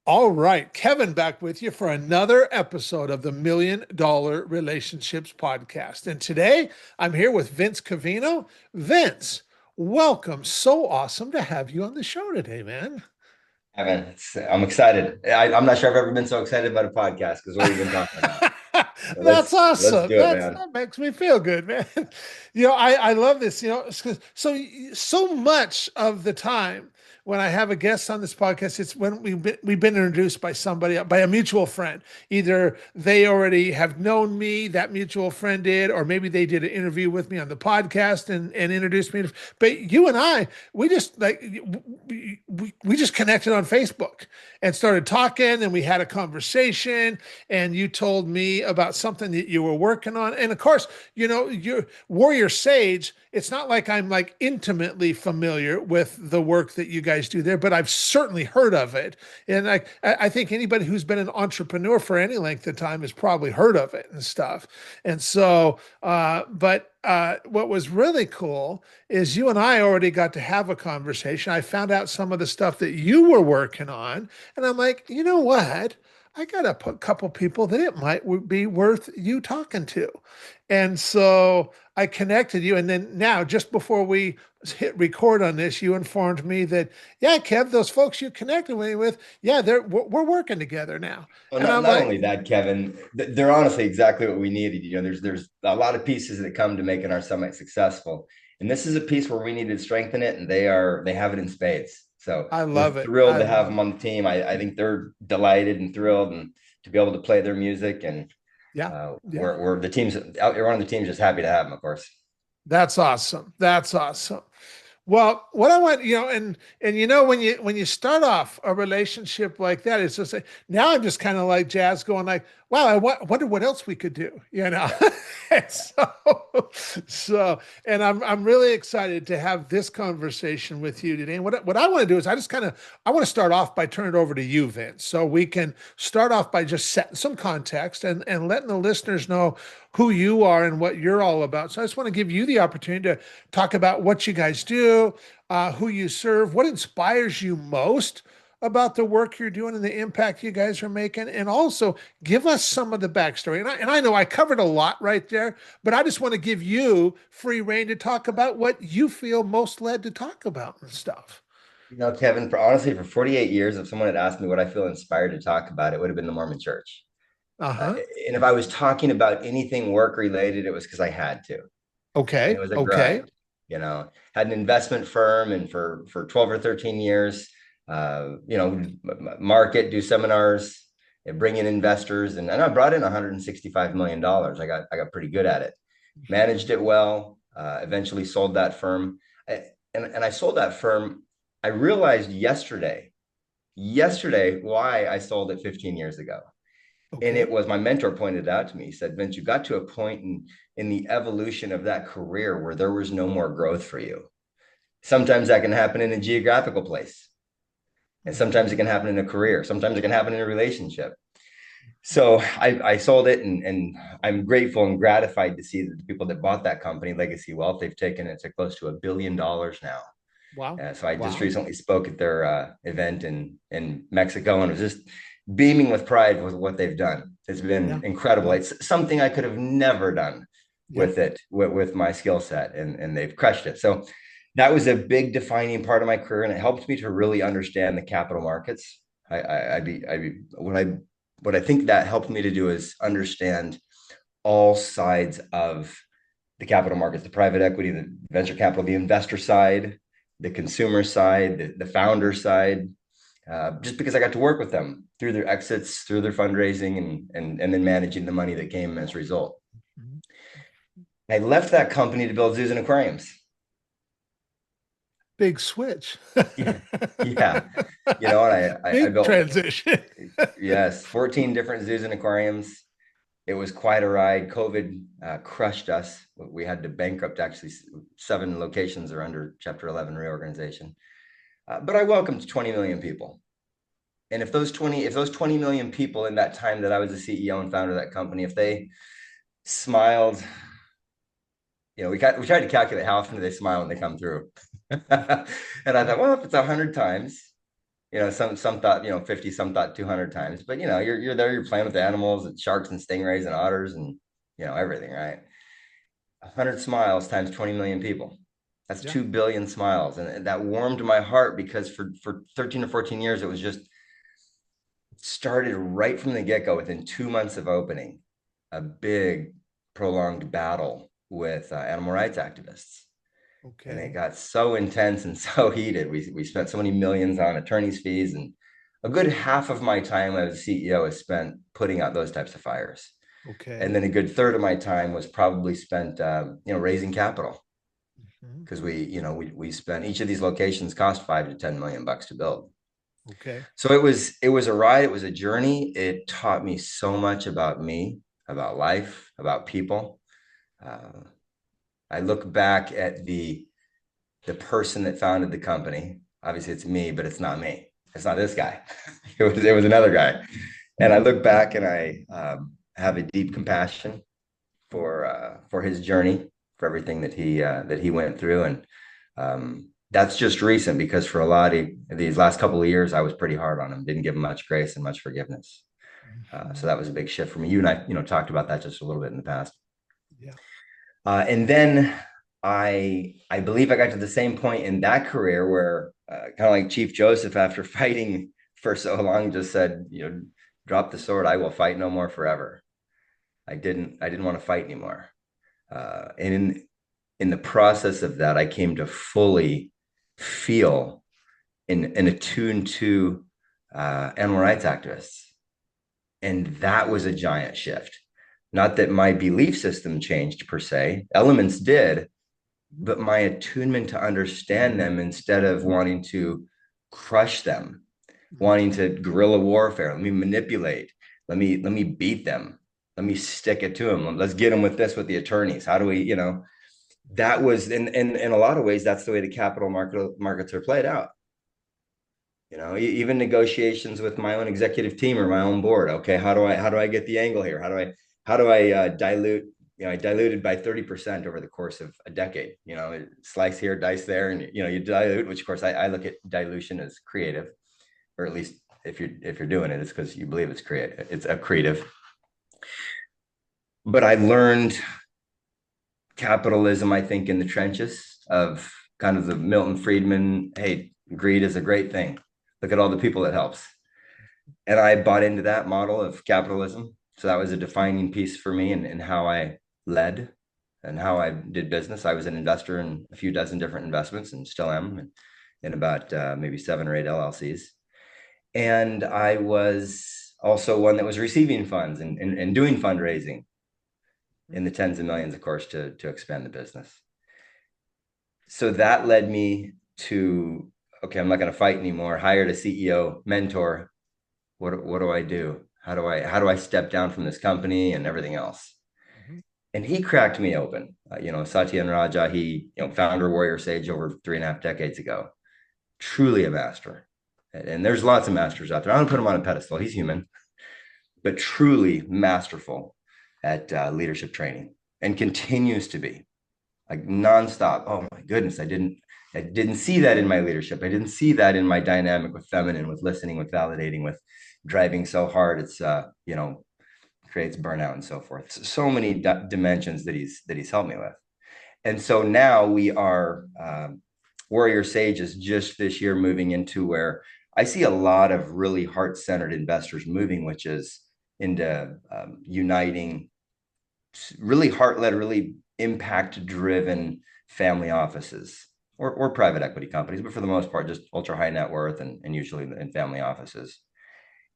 All right, Kevin back with you for another episode of the $1 Million Relationships Podcast. And today I'm here with Vince Covino. Vince, welcome. So awesome to have you on the show today, man. Evan, I'm excited. I'm not sure I've ever been so excited about a podcast because what we've been talking about. So That's let's awesome. do it, man. That makes me feel good, man. I love this. So much of the time when I have a guest on this podcast, it's when we've been introduced by somebody, by a mutual friend. Either they already have known me, that mutual friend did, or maybe they did an interview with me on the podcast and introduced me. But you and I, we just like we just connected on Facebook and started talking, and we had a conversation, and you told me about something that you were working on. And of course, you're Warrior Sage. It's not like I'm like intimately familiar with the work that you guys do there, but I've certainly heard of it. And I think anybody who's been an entrepreneur for any length of time has probably heard of it and stuff. And so, what was really cool is you and I already got to have a conversation. I found out some of the stuff that you were working on, and I'm like, you know what? I got a couple people that it might be worth you talking to. And so I connected you. And then now, just before we hit record on this, you informed me that, yeah, Kev, those folks you connected me with, yeah, we're working together now. Well, And I'm not like, only that, Kevin, they're honestly exactly what we needed. There's a lot of pieces that come to making our summit successful, and this is a piece where we need to strengthen it, and they have it in spades. So I we're love it. thrilled I to have love them it. on the team. I think they're delighted and thrilled and to be able to play their music, and Yeah. Yeah. we're the teams out there on the team's just happy to have them, of course. That's awesome. That's awesome. Well, what I want, and when you start off a relationship like that, it's just like now I'm just kind of like Jazz going like, wow, wonder what else we could do. And and I'm really excited to have this conversation with you today. And what I want to do is I want to start off by turning it over to you, Vince, so we can start off by just setting some context and letting the listeners know who you are and what you're all about. So I just want to give you the opportunity to talk about what you guys do, who you serve, what inspires you most about the work you're doing and the impact you guys are making, and also give us some of the backstory. And I know I covered a lot right there, but I just want to give you free reign to talk about what you feel most led to talk about and stuff. Kevin, for 48 years, if someone had asked me what I feel inspired to talk about, it would have been the Mormon Church. Uh-huh. And if I was talking about anything work related, it was because I had to. And it Okay. was a Okay. grind. Had an investment firm, and for 12 or 13 years, market, do seminars, bring in investors, and I brought in $165 million. I got pretty good at it, managed it well. Eventually sold that firm, and I sold that firm. I realized yesterday why I sold it 15 years ago. And it Okay. was, my mentor pointed out to me. He said, Vince, you got to a point in the evolution of that career where there was no more growth for you. Sometimes that can happen in a geographical place, and Mhm. sometimes it can happen in a career. Sometimes it can happen in a relationship. So I sold it, and I'm grateful and gratified to see that the people that bought that company, Legacy Wealth, they've taken it to close to $1 billion now. Wow. So I just Wow. recently spoke at their event in Mexico, and was just beaming with pride with what they've done. It's been Yeah. incredible. Yeah. It's something I could have never done Yeah. with it, with my skill set, and they've crushed it. So that was a big defining part of my career, and it helped me to really understand the capital markets. What I think that helped me to do is understand all sides of the capital markets, the private equity, the venture capital, the investor side, the consumer side, the founder side, just because I got to work with them through their exits, through their fundraising, and then managing the money that came as a result. Mhm. I left that company to build zoos and aquariums. Big switch. Yeah, yeah. I Big built, transition. yes, 14 different zoos and aquariums. It was quite a ride. COVID crushed us. We had to bankrupt, actually. 7 locations are under Chapter 11 reorganization. But I welcomed 20 million people. And if those 20 million people in that time that I was the CEO and founder of that company, if they smiled, we tried to calculate how often do they smile when they come through. And I thought, well, if it's 100 times, some thought 50, some thought 200 times. But you're there, you're playing with animals, and sharks and stingrays and otters and everything, right? 100 smiles times 20 million people. That's Yeah. 2 billion smiles. And that warmed my heart because for 13 or 14 years, it was just started right from the get-go within 2 months of opening, a big prolonged battle with animal rights activists. And it Okay. got so intense and so heated. We spent so many millions on attorney's fees, and a good half of my time as CEO is spent putting out those types of fires. And Okay. then a good third of my time was probably spent, raising capital, Mhm. because we spent, each of these locations cost 5 to 10 million bucks to build. Okay. So it was a ride. It was a journey. It taught me so much about me, about life, about people. Uh, I look back at the person that founded the company. Obviously, it's me, but it's not me. It's not this guy. It was another guy. And I look back and I have a deep compassion for his journey, for everything that he went through. And that's just recent, because for a lot of these last couple of years, I was pretty hard on him, didn't give him much grace and much forgiveness. So Mhm. that was a big shift for me. You and I, talked about that just a little bit in the past. Yeah. And then I believe I got to the same point in that career where, kind of like Chief Joseph, after fighting for so long, just said, drop the sword. I will fight no more forever. I didn't want to fight anymore. And in the process of that, I came to fully feel and attune to animal rights activists. And that was a giant shift. Not that my belief system changed per se, elements did, but my attunement to understand them instead of wanting to crush them, wanting Okay. to guerrilla warfare. Let me manipulate. Let me beat them. Let me stick it to them. Let's get them with this with the attorneys. How do we, that was in a lot of ways, that's the way the capital markets are played out. Even negotiations with my own executive team or my own board. Okay, how do I get the angle here? How do I dilute? I diluted by 30% over the course of a decade. Slice here, dice there, and you dilute. Which of course I look at dilution as creative, or at least if you're doing it, it's because you believe it's creative. It's a creative. But I learned capitalism, I think, in the trenches of kind of the Milton Friedman. Hey, greed is a great thing. Look at all the people it helps. And I bought into that model of capitalism. So that was a defining piece for me in how I led and how I did business. I was an investor in a few dozen different investments, and still am, in about maybe 7 or 8 LLCs. And I was also one that was receiving funds and doing fundraising in the tens of millions, of course, to expand the business. So that led me to, okay, I'm not going to fight anymore. Hired a CEO, mentor. What do I do? How do I step down from this company and everything else? Mhm. And he cracked me open. Satya and Raja, he, founder Warrior Sage over 3.5 decades ago, truly a master. And there's lots of masters out there. I don't put him on a pedestal. He's human, but truly masterful at leadership training, and continues to be, like, nonstop. Oh my goodness, I didn't see that in my leadership. I didn't see that in my dynamic with feminine, with listening, with validating, with driving so hard. It's creates burnout and so forth. So many dimensions that he's helped me with. And so now we are, Warrior Sage is just this year moving into where I see a lot of really heart-centered investors moving, which is into uniting really heart-led, really impact-driven family offices, or private equity companies, but for the most part, just ultra high net worth, and usually in family offices.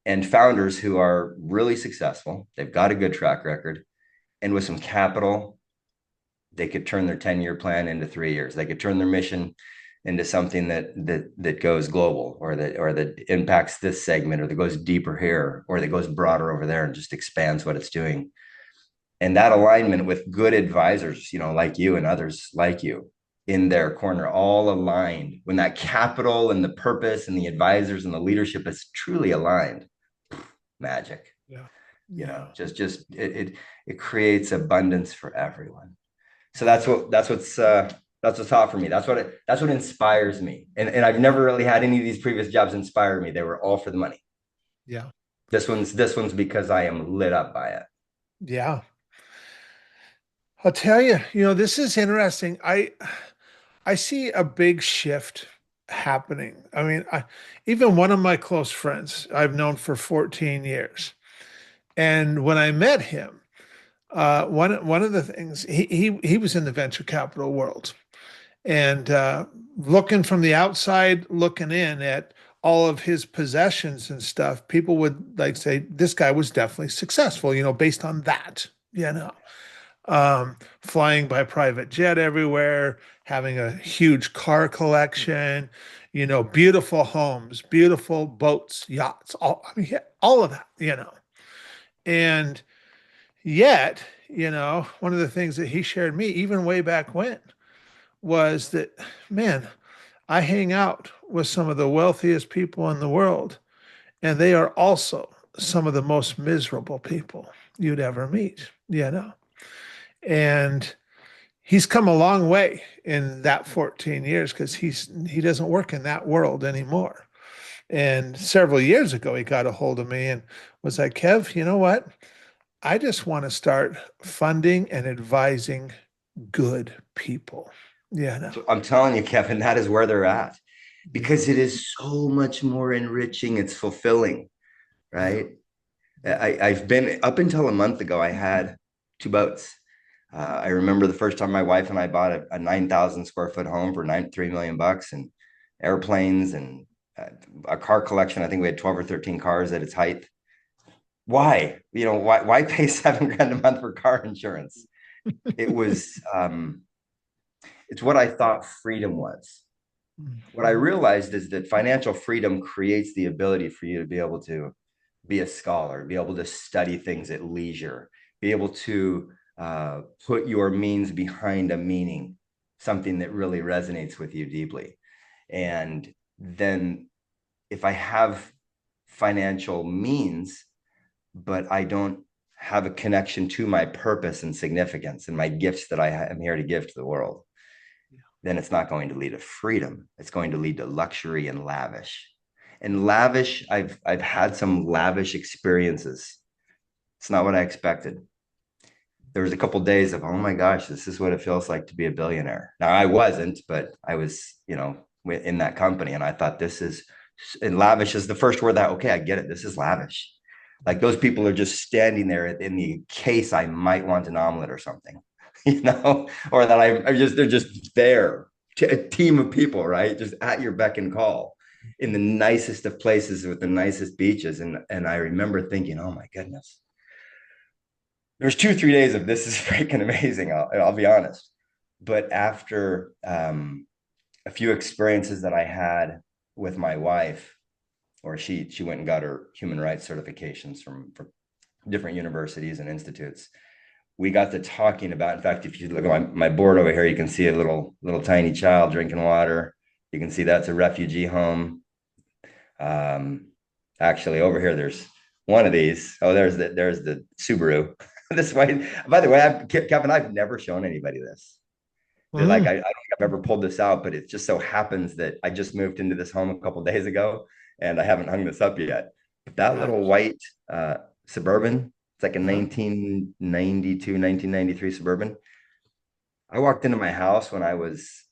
And founders who are really successful, they've got a good track record, and with some capital, they could turn their 10-year plan into 3 years. They could turn their mission into something that goes global, or that impacts this segment, or that goes deeper here, or that goes broader over there and just expands what it's doing. And that alignment with good advisors, like you and others like you in their corner, all aligned, when that capital and the purpose and the advisors and the leadership is truly aligned, magic. Yeah. Yeah. Just it creates abundance for everyone. So that's what's That's what's hot for me. That's what inspires me. And I've Yeah. never really had any of these previous jobs inspire me. They were all for the money. Yeah. This one's because I am lit up by it. Yeah. I'll tell you, this is interesting. I see a big shift happening. I mean, even one of my close friends I've known for 14 years. And when I met him, one of the things he was in the venture capital world, and looking from the outside, looking in at all of his possessions and stuff, people would like say this guy was definitely successful, based on that, flying by private jet everywhere, having a huge car collection, beautiful homes, beautiful boats, yachts, I mean, yeah, all of that. And yet, one of the things that he shared me, even way back when, was that, man, I hang out with some of the wealthiest people in the world, and they are also some of the most miserable people you'd ever meet. And he's come a long way in that 14 years because he doesn't work in that world anymore. And several years ago, he got a hold of me and was like, Kev, you know what? I just want to start funding and advising good people. Yeah, no. So I'm telling you, Kevin, that is where they're at Yeah, because it is so much more enriching. It's fulfilling, yeah. right? I've been up until a month ago, I had two boats. I remember the first time my wife and I bought a 9,000 square foot home for 3 million bucks and airplanes and a car collection. I think we had 12 or 13 cars at its height. Why? Why pay 7 grand a month for car insurance? It was, it's what I thought freedom was. What I Mhm. realized is that financial freedom creates the ability for you to be able to be a scholar, be able to study things at leisure, be able to put your means behind a meaning, something that really resonates with you deeply. And then if I have financial means, but I don't have a connection to my purpose and significance and my gifts that I am here to give to the world, then it's not going to lead to freedom. It's going to lead to luxury and lavish. And lavish, I've had some lavish experiences. It's not what I expected. There was a couple of days of, oh my gosh, this is what it feels like to be a billionaire. Now I wasn't, but I was, in that company, and I thought this is, and lavish is the first word that, okay, I get it. This is lavish. Like those people are just standing there in the case I might want an omelet or something, or that they're just there, a team of people, right? Just at your beck and call in the nicest of places with the nicest beaches. And I remember thinking, oh my goodness, there's 2 3 days of this is freaking amazing. I'll be honest. But after a few experiences that I had with my wife, or she went and got her human rights certifications from different universities and institutes. We got to talking about, in fact, if you look at my board over here, you can see a little tiny child drinking water. You can see that's a refugee home. Um, Actually, over here, there's one of these. Oh, there's the Subaru. This way, by the way, Kevin, I've never shown anybody this. Like Mm, I don't think I've ever pulled this out, but it just so happens that I just moved into this home a couple of days ago, and I haven't hung this up yet. But that yeah, little white Suburban, it's like a yeah. 1992, 1993 Suburban. I walked into my house when I was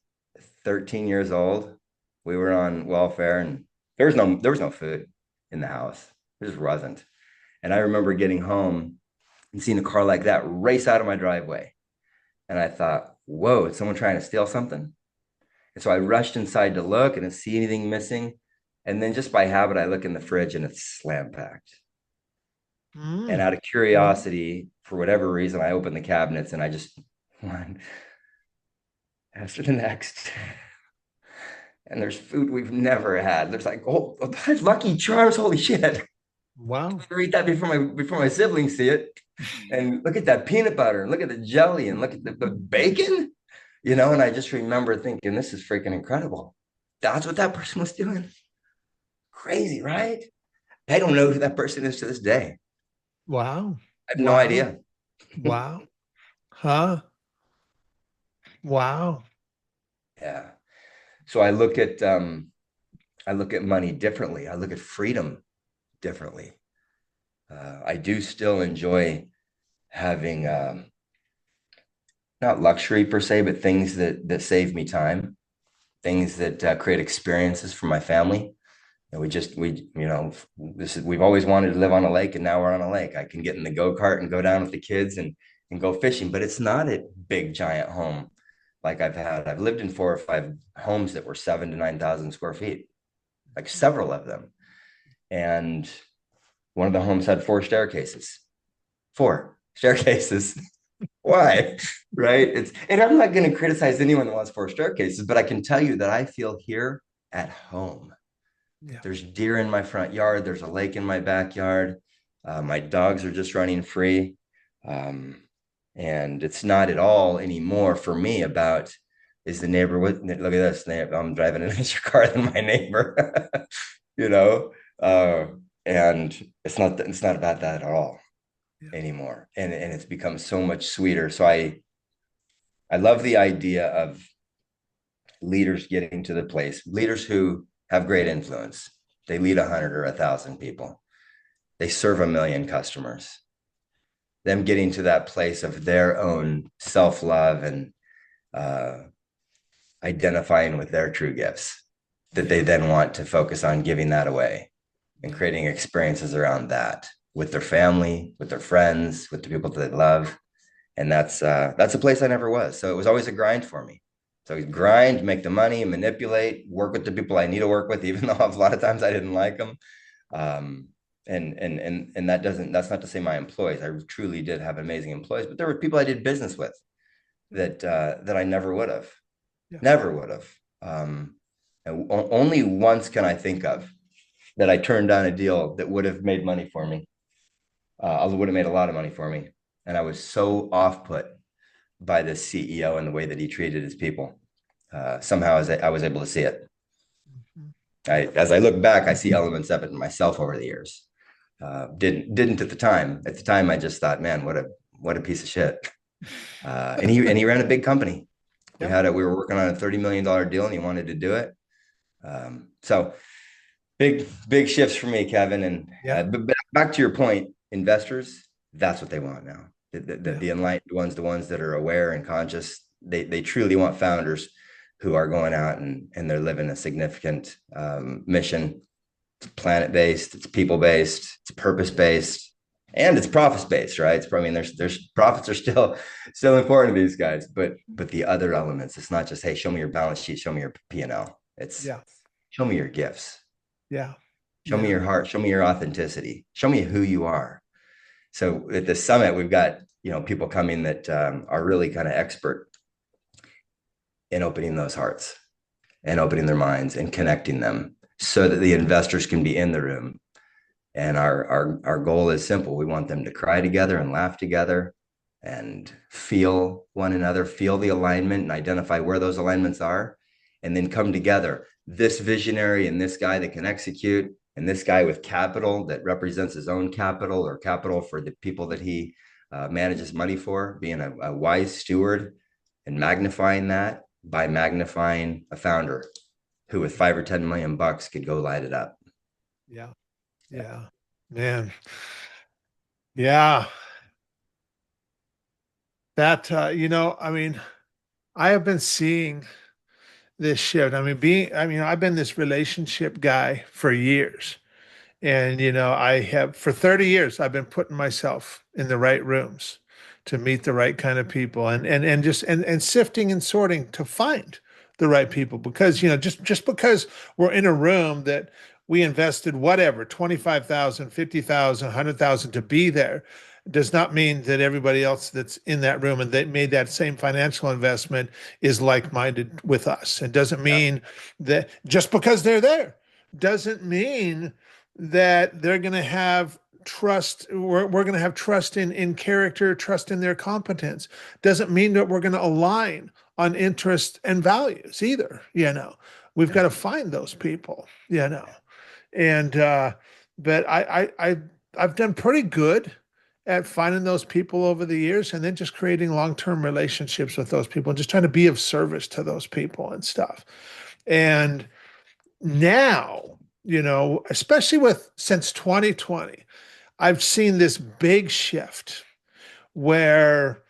13 years old. We were on welfare, and there was no food in the house. There just wasn't. And I remember getting home and seeing a car like that race out of my driveway. And I thought, whoa, is someone trying to steal something? And so I rushed inside to look and didn't see anything missing. And then just by habit, I look in the fridge and it's slam packed. And Mm, out of curiosity, for whatever reason, I opened the cabinets and I just one after the next. And there's food we've never had. There's like, oh, that's Lucky Charms. Holy shit. wow. I eat that before my siblings see it. And look at that peanut butter and look at the jelly and look at the bacon. And I just remember thinking, this is freaking incredible. That's what that person was doing. Crazy, right? I don't know who that person is to this day. Wow. I have no Wow. idea. Wow. Huh? Wow. Yeah. So I look at money differently. I look at freedom differently. I do still enjoy having not luxury per se, but things that save me time, things that create experiences for my family. And we've always wanted to live on a lake, and now we're on a lake. I can get in the go-kart and go down with the kids and go fishing, but it's not a big giant home like I've had. I've lived in 4 or 5 homes that were 7 to 9,000 square feet, like several of them. And one of the homes had 4 staircases. 4 staircases. Why? Right? And I'm not going to criticize anyone that wants 4 staircases, but I can tell you that I feel here at home. Yeah. There's deer in my front yard. There's a lake in my backyard. My dogs are just running free. Um, and it's not at all anymore for me about, is the neighbor with, look at this, I'm driving a nicer car than my neighbor, you know? Uh, and it's not about that at all Yeah. anymore. And it's become so much sweeter. So I love the idea of leaders getting to the place, leaders who have great influence. They lead 100 or 1,000 people. They serve 1 million customers. Them getting to that place of their own self-love and uh, identifying with their true gifts that they then want to focus on giving that away and creating experiences around that with their family, with their friends, with the people that they love. And that's a place I never was. So it was always a grind for me. So I grind, make the money, manipulate, work with the people I need to work with, even though a lot of times I didn't like them. Um, and that's not to say my employees. I truly did have amazing employees, but there were people I did business with that I Yeah. never would have. And only once can I think of that I turned down a deal that would have made money for me. Would have made a lot of money for me, and I was so off put by the CEO and the way that he treated his people. Somehow, I was able to see it. Mhm. As I look back, I see elements of it in myself over the years. Didn't at the time. At the time, I just thought, man, what a piece of shit. And he ran a big company. Yep. We were working on a $30 million deal, and he wanted to do it. So big shifts for me, Kevin. And Yeah. but back to your point, investors, that's what they want now. Yeah. The enlightened ones, the ones that are aware and conscious, they truly want founders who are going out and they're living a significant mission. It's planet based, it's people based, it's purpose based, and it's profits based, right? I mean, there's profits are still important to these guys, but the other elements, it's not just, hey, show me your balance sheet, show me your P&L. It's Yeah. show me your gifts, Yeah. show me Yeah. your heart, show me your authenticity, show me who you are. So at the summit, we've got people coming that are really kind of expert in opening those hearts and opening their minds and connecting them so that the investors can be in the room. And our goal is simple. We want them to cry together and laugh together and feel one another, feel the alignment and identify where those alignments are, and then come together. This visionary and this guy that can execute, and this guy with capital that represents his own capital or capital for the people that he manages money for, being a wise steward and magnifying that by magnifying a founder who with 5 or 10 million bucks could go light it up. Yeah. Yeah. Man. Yeah. That, I mean, I have been seeing this shift. I've been this relationship guy for years. And, for 30 years, I've been putting myself in the right rooms to meet the right kind of people and sifting and sorting to find the right people because, just because we're in a room that we invested whatever, 25,000, 50,000, 100,000 to be there does not mean that everybody else that's in that room and that made that same financial investment is like-minded with us. It doesn't Yeah. mean that just because they're there doesn't mean that they're going to have trust. We're going to have trust in character, trust in their competence. Doesn't mean that we're going to align on interest and values either. We've got Yeah. to find those people. And but I've done pretty good at finding those people over the years and then just creating long-term relationships with those people and just trying to be of service to those people and stuff. And now, especially with since 2020, I've seen this big shift where,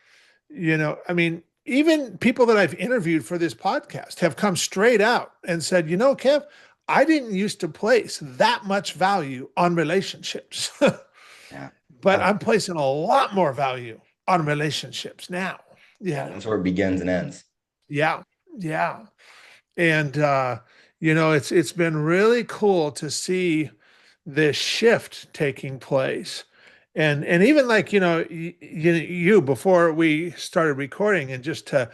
I mean, even people that I've interviewed for this podcast have come straight out and said, Kev, I didn't used to place that much value on relationships, Yeah. but I'm placing a lot more value on relationships now. Yeah, Yeah. that's where it begins and ends. Yeah. Yeah. And it's been really cool to see this shift taking place. And even like, you before we started recording, and just to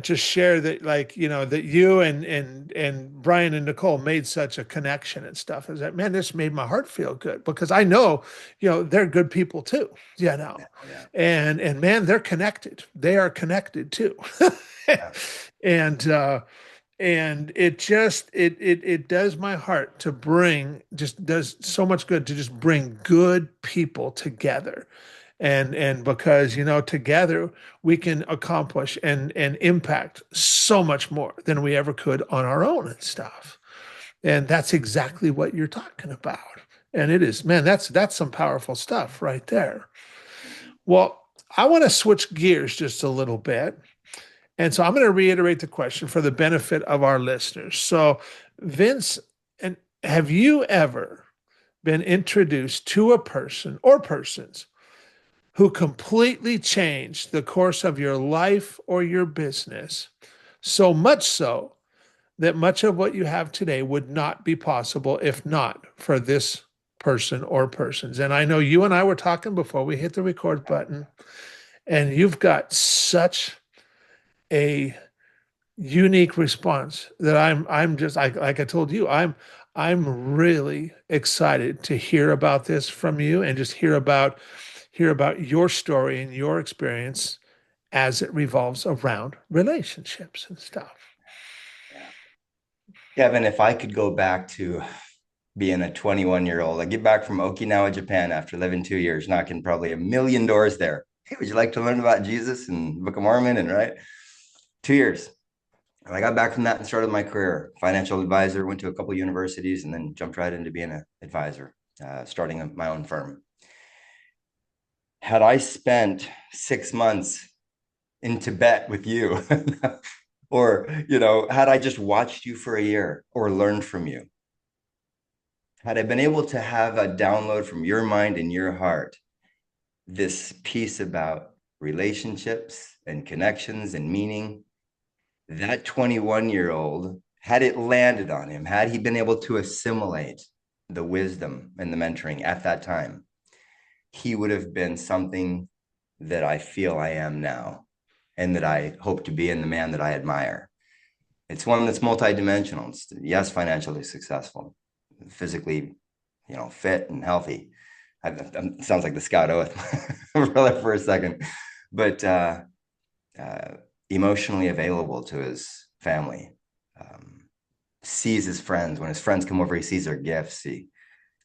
just share that, like, that you and Brian and Nicole made such a connection and stuff, is that, man, this made my heart feel good, because I know, they're good people too, Oh, yeah. and man, they're connected. They are connected too. Yeah. And it does my heart to bring, just does so much good to just bring good people together. And because, together we can accomplish and impact so much more than we ever could on our own and stuff. And that's exactly what you're talking about. And it is, man, that's some powerful stuff right there. Well, I want to switch gears just a little bit. And so I'm going to reiterate the question for the benefit of our listeners. So, Vince, and have you ever been introduced to a person or persons who completely changed the course of your life or your business, so much so that much of what you have today would not be possible if not for this person or persons? And I know you and I were talking before we hit the record button, and you've got such a unique response that I'm just, like I told you, I'm really excited to hear about this from you, and just hear about your story and your experience as it revolves around relationships and stuff. Yeah. Kevin, if I could go back to being a 21-year-old, I get back from Okinawa, Japan after living 2 years, knocking probably a million doors there. Hey, would you like to learn about Jesus and Book of Mormon? And right, 2 years. And I got back from that and started my career. Financial advisor, went to a couple of universities, and then jumped right into being an advisor, starting my own firm. Had I spent 6 months in Tibet with you, or, had I just watched you for a year or learned from you, had I been able to have a download from your mind and your heart, this piece about relationships and connections and meaning, that 21-year-old, had it landed on him, had he been able to assimilate the wisdom and the mentoring at that time, he would have been something that I feel I am now, and that I hope to be, and the man that I admire. It's one that's multidimensional. It's, yes, financially successful, physically, fit and healthy. Sounds like the Scout Oath brother for a second, but emotionally available to his family. Sees his friends. When his friends come over, he sees their gifts.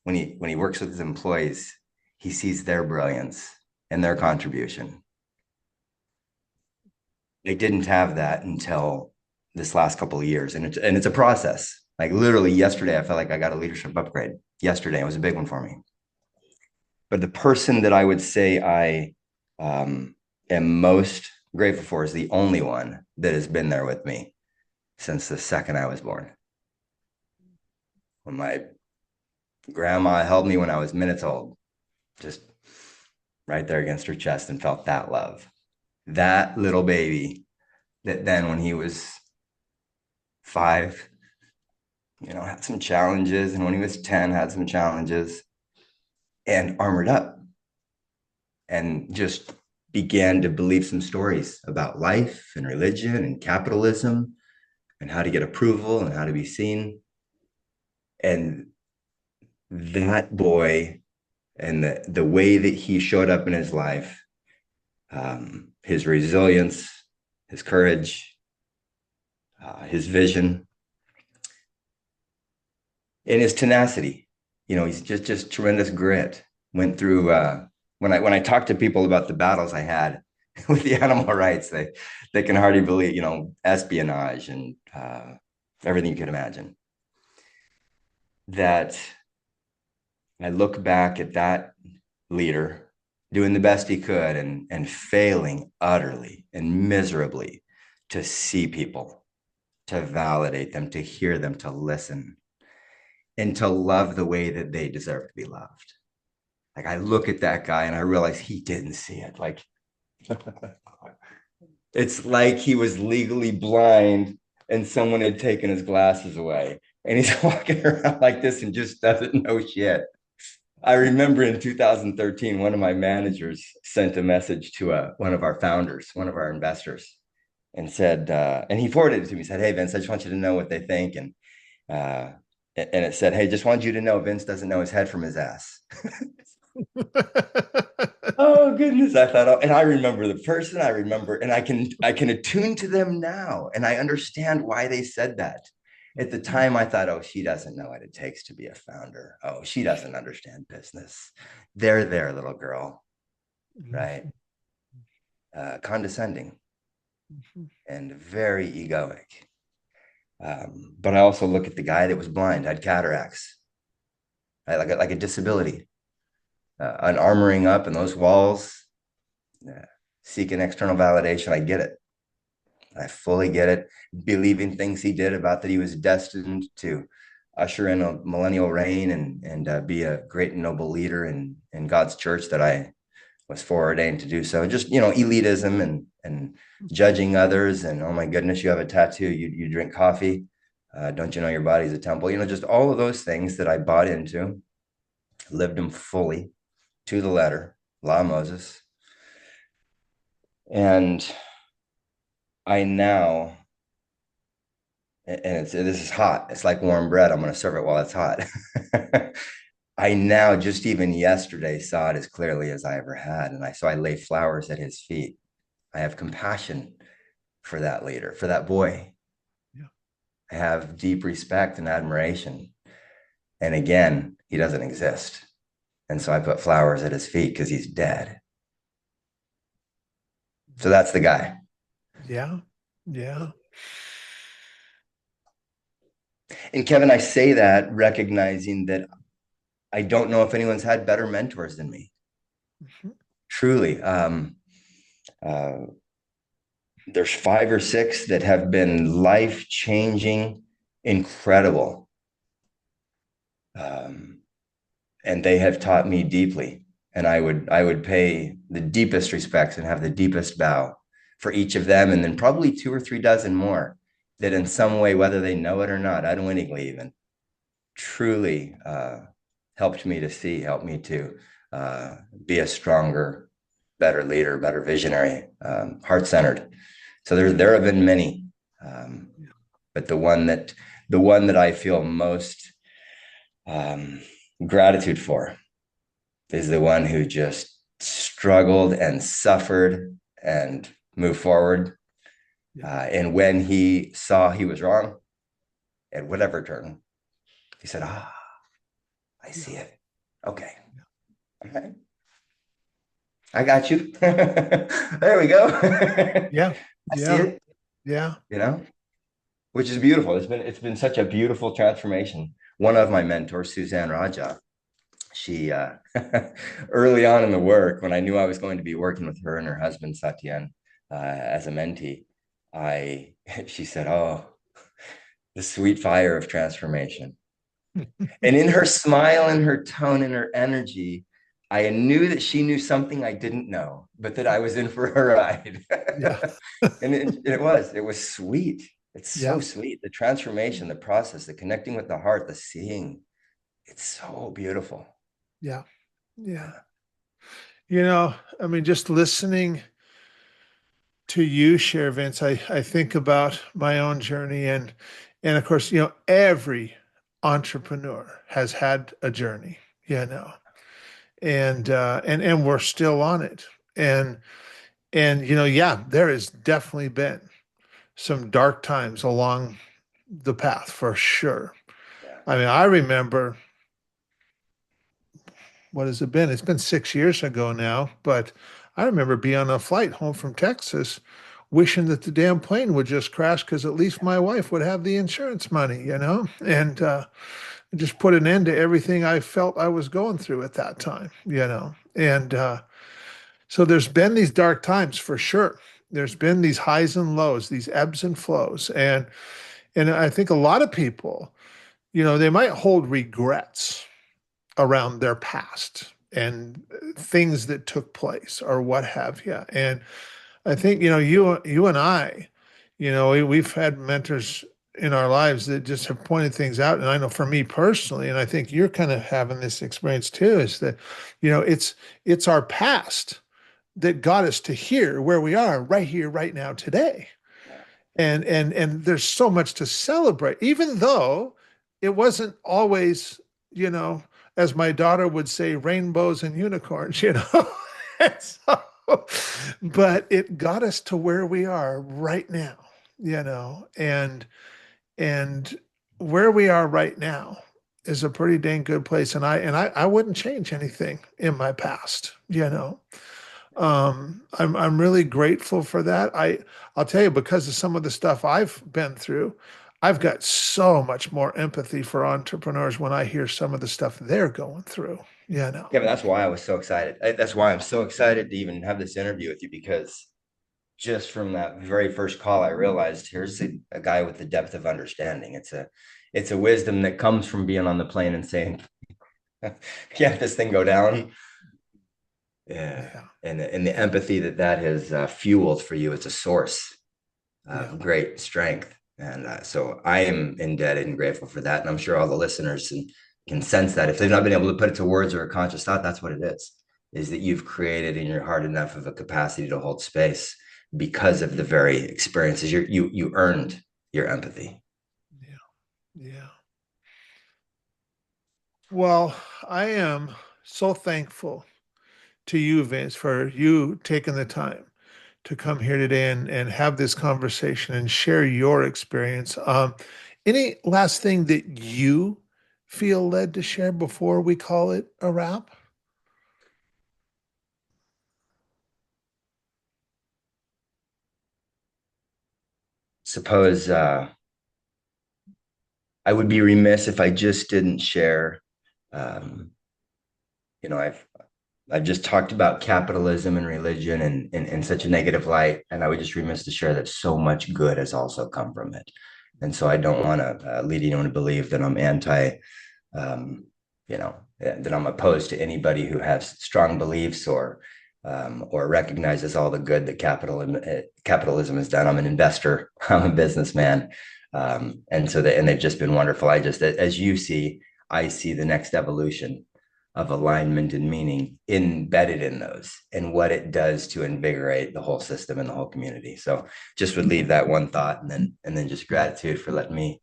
When he works with his employees, he sees their brilliance and their contribution. I didn't have that until this last couple of years, and it's a process. Like literally yesterday, I felt like I got a leadership upgrade. Yesterday, it was a big one for me. But the person that I would say I am most grateful for is the only one that has been there with me since the second I was born. When my grandma held me when I was minutes old, just right there against her chest, and felt that love. That little baby that then, when he was 5, had some challenges, and when he was 10, had some challenges, and armored up and just began to believe some stories about life and religion and capitalism and how to get approval and how to be seen. And that boy, and the way that he showed up in his life, his resilience, his courage, his vision, and his tenacity. He's just tremendous grit. Went through when I talk to people about the battles I had with the animal rights, they can hardly believe, espionage and everything you can imagine. That I look back at that leader doing the best he could and failing utterly and miserably to see people, to validate them, to hear them, to listen, and to love the way that they deserve to be loved. Like I look at that guy and I realize he didn't see it. Like it's like he was legally blind and someone had taken his glasses away. And he's walking around like this and just doesn't know shit. I remember in 2013, one of my managers sent a message to one of our founders, one of our investors, and said, and he forwarded it to me, said, "Hey, Vince, I just want you to know what they think." Uh, and it said, "Hey, just want you to know Vince doesn't know his head from his ass." Oh goodness, I thought, oh, and I remember the person, I remember, and I can attune to them now, and I understand why they said that. At the time, I thought, oh, she doesn't know what it takes to be a founder. Oh, she doesn't understand business. There, little girl, right? Condescending and very egoic. But I also look at the guy that was blind, had cataracts, right? Like a disability, an armoring up in those walls, seeking external validation. I get it. I fully get it. Believing things he did about that he was destined to usher in a millennial reign and be a great and noble leader in God's church that I was foreordained to do so. Just elitism and judging others and oh my goodness, you have a tattoo, you drink coffee, don't you know your body's a temple? Just all of those things that I bought into, lived them fully to the letter, law of Moses, and I now, and this is hot. It's like warm bread. I'm going to serve it while it's hot. I now, just even yesterday, saw it as clearly as I ever had, and I lay flowers at his feet. I have compassion for that leader, for that boy. Yeah. I have deep respect and admiration. And again, he doesn't exist. And so I put flowers at his feet because he's dead. So that's the guy. Yeah. Yeah. And Kevin, I say that recognizing that I don't know if anyone's had better mentors than me. Mhm. Truly. Uh, there's 5 or 6 that have been life-changing, incredible. And they have taught me deeply. And I would pay the deepest respects and have the deepest bow for each of them, and then probably 2 or 3 dozen more that in some way, whether they know it or not, unwittingly even, truly helped me to see, helped me to be a stronger, better leader, better visionary, heart-centered. So there have been many, but the one that I feel most gratitude for is the one who just struggled and suffered and moved forward. And when he saw he was wrong at whatever turn, he said, I see it. Okay. All right. I got you. There we go. Yeah. I see Yeah. it, Yeah. which is beautiful. It's been such a beautiful transformation. One of my mentors, Suzanne Raja, she early on in the work, when I knew I was going to be working with her and her husband Satyan as a mentee, she said, "Oh, the sweet fire of transformation." And in her smile and her tone and her energy, I knew that she knew something I didn't know, but that I was in for a ride. Yeah. And it was sweet. It's so Yeah. sweet. The transformation, the process, the connecting with the heart, the seeing, it's so beautiful. Yeah. Yeah. I mean, just listening to you share, Vince, I think about my own journey and of course, every entrepreneur has had a journey, you know, and we're still on it. And yeah, there has definitely been some dark times along the path for sure. Yeah. I mean, I remember what has it been? It's been 6 years ago now, but I remember being on a flight home from Texas, wishing that the damn plane would just crash because at least my wife would have the insurance money, and just put an end to everything I felt I was going through at that time. And so there's been these dark times for sure. There's been these highs and lows, these ebbs and flows, and I think a lot of people, they might hold regrets around their past and things that took place or what have you. And I think, you and I, we've had mentors in our lives that just have pointed things out. And I know for me personally, and I think you're kind of having this experience too, is that, it's our past that got us to here where we are right here, right now, today. Yeah. And there's so much to celebrate, even though it wasn't always, as my daughter would say, rainbows and unicorns. And so, but it got us to where we are right now, and where we are right now is a pretty dang good place. And I wouldn't change anything in my past. I'm really grateful for that. I'll tell you, because of some of the stuff I've been through, I've got so much more empathy for entrepreneurs when I hear some of the stuff they're going through. Yeah, but that's why I was so excited. That's why I'm so excited to even have this interview with you, because just from that very first call, I realized here's a guy with the depth of understanding. It's a wisdom that comes from being on the plane and saying, "Can't this thing go down?" Yeah, Yeah. and the empathy that has fueled for you, it's a source Yeah. of great strength. And so I am indebted and grateful for that. And I'm sure all the listeners can sense that if they've not been able to put it to words or a conscious thought, that's what it is that you've created in your heart enough of a capacity to hold space because of the very experiences you earned your empathy. Yeah. Yeah. Well, I am so thankful to you, Vince, for you taking the time to come here today and have this conversation and share your experience. Any last thing that you feel led to share before we call it a wrap? Suppose I would be remiss if I just didn't share. Um, I've just talked about capitalism and religion in such a negative light, and I would just remiss to share that so much good has also come from it. And so I don't want to lead anyone to believe that I'm anti, um, that I'm opposed to anybody who has strong beliefs or recognizes all the good that capitalism has done. I'm an investor. I'm a businessman, and they've just been wonderful. I just, as you see, I see the next evolution of alignment and meaning embedded in those and what it does to invigorate the whole system and the whole community. So just would leave that one thought, and then just gratitude for letting me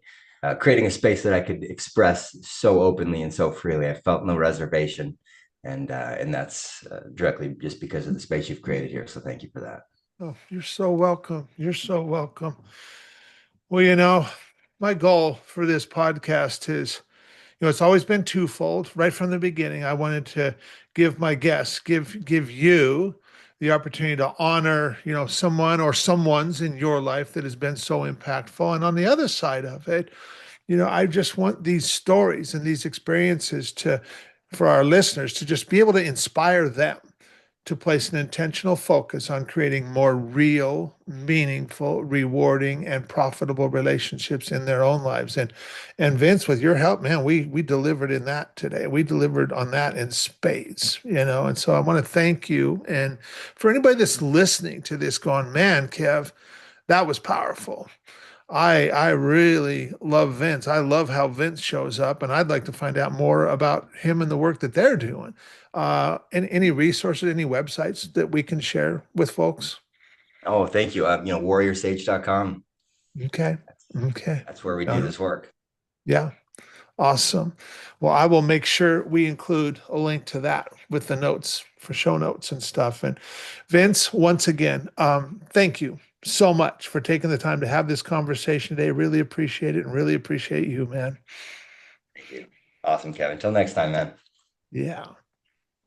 creating a space that I could express so openly and so freely. I felt no reservation, and that's directly just because of the space you've created here. So thank you for that. Oh, you're so welcome. You're so welcome. Well, my goal for this podcast is, it's always been twofold. Right from the beginning, I wanted to give my guests, give you the opportunity to honor, someone or someone's in your life that has been so impactful. And on the other side of it, I just want these stories and these experiences for our listeners to just be able to inspire them to place an intentional focus on creating more real, meaningful, rewarding, and profitable relationships in their own lives. And Vince, with your help, man, we delivered in that today. We delivered on that in spades. And so I want to thank you. And for anybody that's listening to this going, man, Kev, that was powerful. I really love Vince. I love how Vince shows up, and I'd like to find out more about him and the work that they're doing. Any resources, any websites that we can share with folks? Oh, thank you. Warriorsage.com. Okay. Okay. That's where we do Uh, this work. yeah. Awesome. Well, I will make sure we include a link to that with the notes for show notes and stuff. And Vince, once again, thank you so much for taking the time to have this conversation today. Really appreciate it and really appreciate you, man. Thank you. Awesome, Kevin. Until next time, man. Yeah.